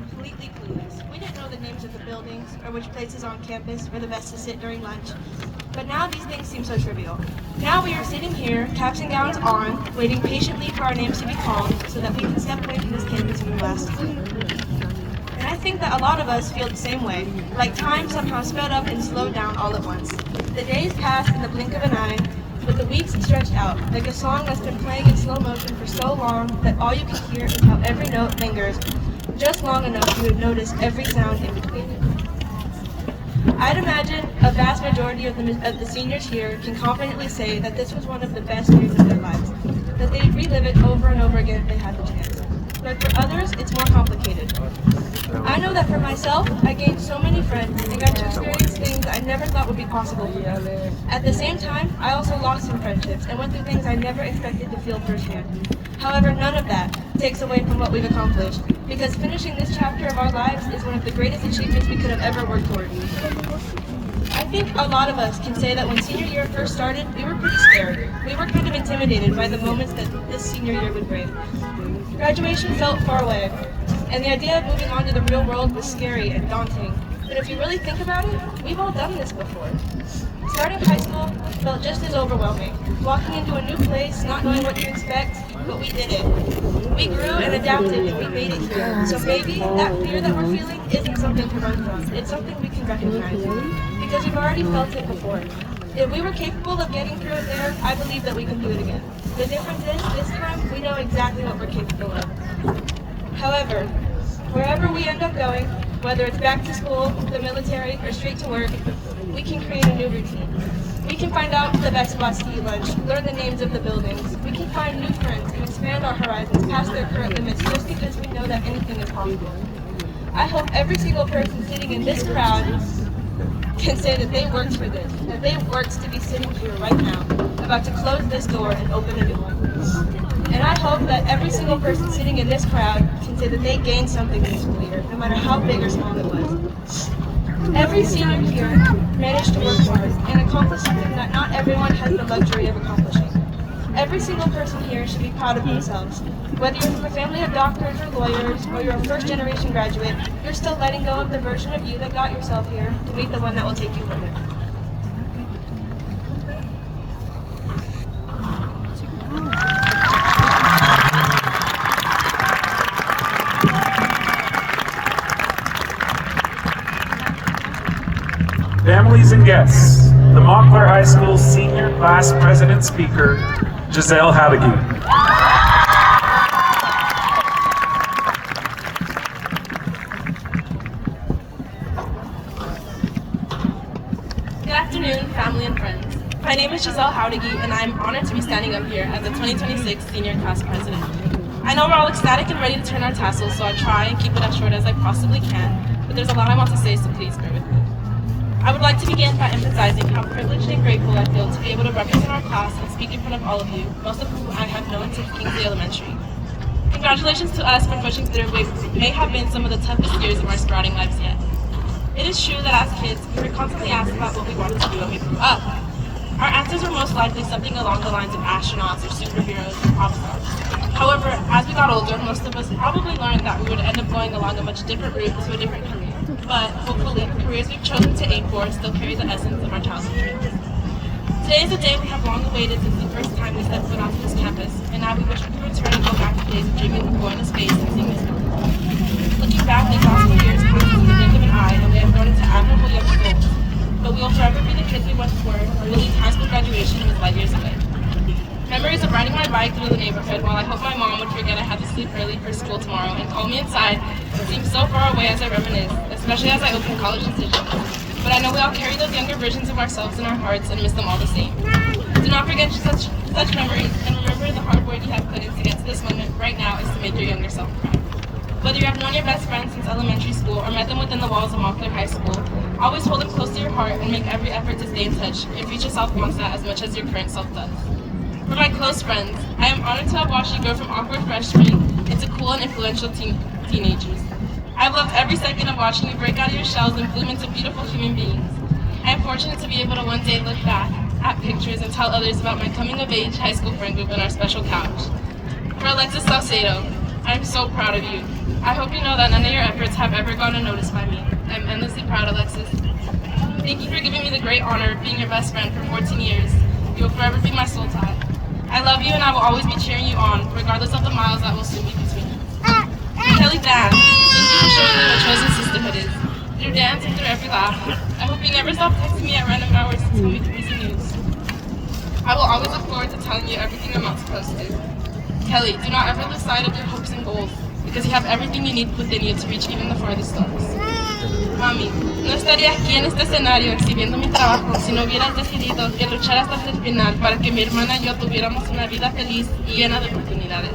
completely clueless. We didn't know the names of the buildings or which places on campus were the best to sit during lunch. But now these things seem so trivial. Now we are sitting here, caps and gowns on, waiting patiently for our names to be called so that we can step away from this campus and blast. And I think that a lot of us feel the same way, like time somehow sped up and slowed down all at once. The days passed in the blink of an eye, but the weeks stretched out, like a song that's been playing in slow motion for so long that all you can hear is how every note lingers, just long enough you would notice every sound in between. I'd imagine a vast majority of the seniors here can confidently say that this was one of the best years of their lives, that they'd relive it over and over again if they had the chance. But for others, it's more complicated. I know that for myself, I gained so many friends and got to experience things I never thought would be possible for me. At the same time, I also lost some friendships and went through things I never expected to feel firsthand. However, none of that takes away from what we've accomplished, because finishing this chapter of our lives is one of the greatest achievements we could have ever worked toward. I think a lot of us can say that when senior year first started, we were pretty scared. We were kind of intimidated by the moments that this senior year would bring. Graduation felt far away, and the idea of moving on to the real world was scary and daunting. But if you really think about it, we've all done this before. Starting high school felt just as overwhelming. Walking into a new place, not knowing what to expect, but we did it. We grew and adapted and we made it here. So maybe that fear that we're feeling isn't something to run from. It's something we can recognize, because we've already felt it before. If we were capable of getting through it there, I believe that we can do it again. The difference is, this time, we know exactly what we're capable of. However, wherever we end up going, whether it's back to school, the military, or straight to work, we can create a new routine. We can find out the best spots to eat lunch, learn the names of the buildings. We can find new friends and expand our horizons past their current limits just because we know that anything is possible. I hope every single person sitting in this crowd can say that they worked for this, that they worked to be sitting here right now, about to close this door and open a new one. And I hope that every single person sitting in this crowd can say that they gained something this school year, no matter how big or small it was. Every senior here managed to work hard and accomplish something that not everyone has the luxury of accomplishing. Every single person here should be proud of themselves. Whether you're from a family of doctors or lawyers, or you're a first-generation graduate, you're still letting go of the version of you that got yourself here to meet the one that will take you further. Families and guests, the Montclair High School Senior Class President Speaker, Giselle Habigy. Good afternoon, family and friends. My name is Giselle Habigy, and I'm honored to be standing up here as the 2026 Senior Class President. I know we're all ecstatic and ready to turn our tassels, so I'll try and keep it as short as I possibly can, but there's a lot I want to say, so please bear with me. I would like to begin by emphasizing how privileged and grateful I feel to be able to represent our class and speak in front of all of you, most of whom I have known since Kingsley Elementary. Congratulations to us for pushing through what may have been some of the toughest years of our sprouting lives yet. It is true that as kids, we were constantly asked about what we wanted to do when we grew up. Our answers were most likely something along the lines of astronauts or superheroes or pop stars. However, as we got older, most of us probably learned that we would end up going along a much different route to a different career. But hopefully, the careers we've chosen to aim for still carry the essence of our childhood dreams. Today is a day we have long awaited since the first time we stepped foot onto this campus, and now we wish we could return and go back to days of dreaming of going to space and seeing this world. Looking back, these awesome years passed in the blink of an eye, and we have grown into admirable young adults. But we will forever be the kids we once were, who believed high school graduation was light years away. Memories of riding my bike through the neighborhood while I hoped my mom would forget I had to sleep early for school tomorrow and call me inside seem so far away as I reminisce, especially as I open college decisions. But I know we all carry those younger versions of ourselves in our hearts and miss them all the same. Do not forget such memories, and remember the hard work you have put in to get to this moment right now is to make your younger self proud. Whether you have known your best friends since elementary school or met them within the walls of Montclair High School, always hold them close to your heart and make every effort to stay in touch. Your future self wants that as much as your current self does. For my close friends, I am honored to have watched you grow from awkward freshmen into cool and influential teenagers. I've loved every second of watching you break out of your shells and bloom into beautiful human beings. I am fortunate to be able to one day look back at pictures and tell others about my coming-of-age high school friend group on our special couch. For Alexis Salcedo, I'm so proud of you. I hope you know that none of your efforts have ever gone unnoticed by me. I'm endlessly proud, Alexis. Thank you for giving me the great honor of being your best friend for 14 years. You will forever be my soul tie. I love you and I will always be cheering you on, regardless of the miles that will soon be between us. Kelly Dan, thank you for showing me what chosen sisterhood is. Through dance and through every laugh. I hope you never stop texting me at random hours to tell me crazy news. I will always look forward to telling you everything I'm not supposed to. Kelly, do not ever lose sight of your hopes and goals, because you have everything you need within you to reach even the farthest stars. Mami, no estaría aquí en este escenario exhibiendo mi trabajo si no hubieras decidido que luchar hasta el final para que mi hermana y yo tuviéramos una vida feliz y llena de oportunidades.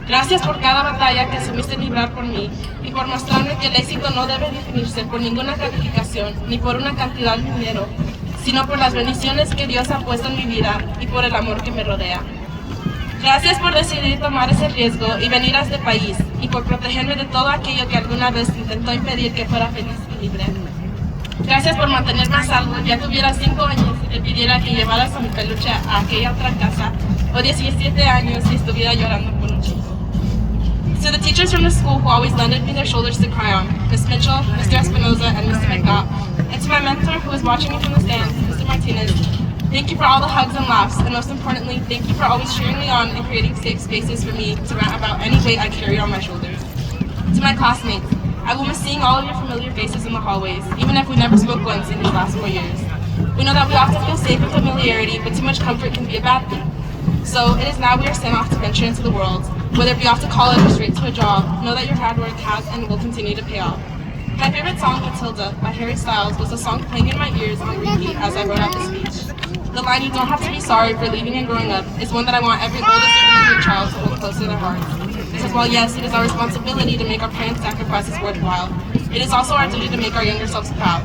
Gracias por cada batalla que asumiste librar por mí y por mostrarme que el éxito no debe definirse por ninguna calificación ni por una cantidad de dinero, sino por las bendiciones que Dios ha puesto en mi vida y por el amor que me rodea. Gracias por decidir tomar ese riesgo y venir a este país y por protegerme de todo aquello que alguna vez intentó impedir que fuera feliz y libre. Gracias por mantenerme a salvo. Ya tuviera 5 años y te pidiera que llevaras a mi peluche a aquella otra casa, o 17 años y estuviera llorando por un chico. To the teachers from the school who always lended me their shoulders to cry on, Miss Mitchell, Mr. Espinoza, and Mr. McDowell, and to my mentor who is watching me from the stands, Mr. Martinez, thank you for all the hugs and laughs, and most importantly, thank you for always cheering me on and creating safe spaces for me to rant about any weight I carry on my shoulders. To my classmates, I will miss seeing all of your familiar faces in the hallways, even if we never spoke once in these last 4 years. We know that we often feel safe in familiarity, but too much comfort can be a bad thing. So it is now we are sent off to venture into the world. Whether it be off to college or straight to a job, know that your hard work has and will continue to pay off. My favorite song, Matilda, by Harry Styles, was a song playing in my ears on repeat as I wrote out the speech. The line, "You don't have to be sorry for leaving and growing up," is one that I want every oldest or younger child to hold close to their hearts. Because while yes, it is our responsibility to make our parents' sacrifices worthwhile, it is also our duty to make our younger selves proud.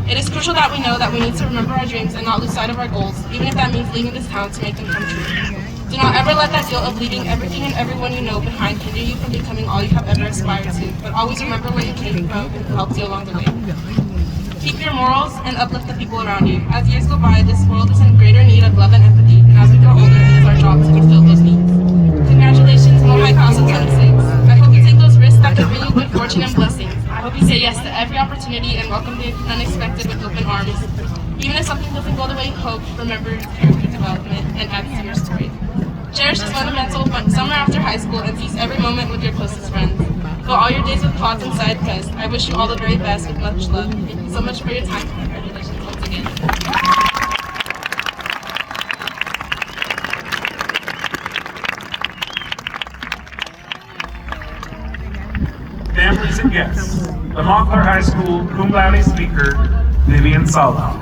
It is crucial that we know that we need to remember our dreams and not lose sight of our goals, even if that means leaving this town to make them come true. Do not ever let that guilt of leaving everything and everyone you know behind hinder you from becoming all you have ever aspired to, but always remember where you came from and who helped you along the way. Keep your morals and uplift the people around you. As years go by, this world is in greater need of love and empathy, and as we grow older, it is our job to fulfill those needs. Congratulations, Mohai Class of 26. I hope you take those risks that could bring you good fortune and blessings. I hope you say yes to every opportunity and welcome the unexpected with open arms. Even if something doesn't go the way you hope, remember character development and add to your story. Cherish this fundamental summer after high school and seize every moment with your closest friends. Go all your days with thoughts and side quests. I wish you all the very best with much love. Thank you so much for your time. Congratulations once again. Families and guests, the Montclair High School cum laude speaker, Vivian Sala.